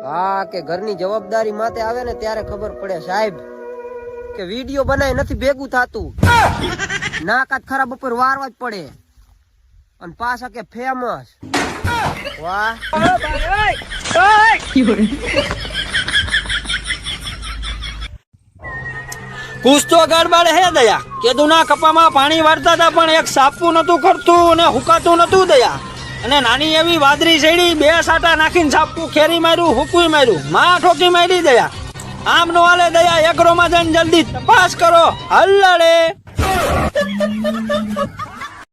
હા કે ઘરની જવાબદારી માથે આવે ને ત્યારે ખબર પડે સાહેબ કે વિડીયો બનાય નથી ભેગું થાતું. નાકાત ખરાબ ઉપર વારવા જ પડે અને પાછા કે ફેમસ. વાહ કુછ તો ગડબડ હે દયા. કેદુના કપામાં પાણી વાળતા હતા પણ એક સાપવું નતું કરતું અને હુકાતું નતું દયા. અને નાની એવી વાદરી છેડી 2 સાટા નાખીને સાપવું ખેરી માર્યું, હુકુઈ માર્યું, માં ઠોકી મારી દયા. આમ નો હાલે દયા. એગ્રોમાં જઈને જલ્દી તપાસ કરો. હલ્લાડે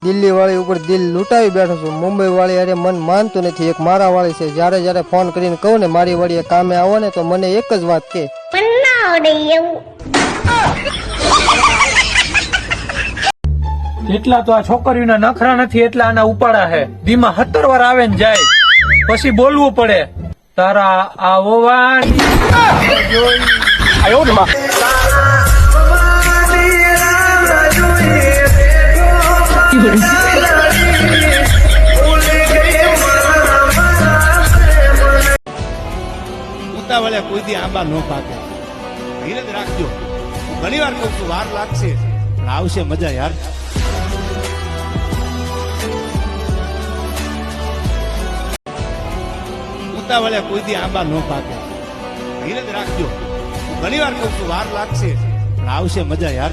દિલ્હી વાળી ઉપર દિલ લૂંટાવી બેઠો છું. મુંબઈ વાળી અરે મન માનતું નથી. એક મારા વાળી છે. જ્યારે ફોન કરીને કહું ને મારી વાળી કામે આવો ને તો મને એક જ વાત કે એટલા તો આ છોકરીઓના નખરા નથી, એટલા આના ઉપાડા હે. દીમાં 17 વાર આવે ને જાય પછી બોલવું પડે. તારા આવવાની આયો ને માં. ઉતાવળે કોઈ દી આંબા ન પાકે. ધીરજ રાખજો. હું ઘણી વાર કહું છું વાર લાગશે પણ આવશે મજા યાર. ઉતાવળે કોઈ દી આંબા ન પાકે. ધીરજ રાખજો. હું ઘણી વાર કહું છું વાર લાગશે પણ આવશે મજા યાર.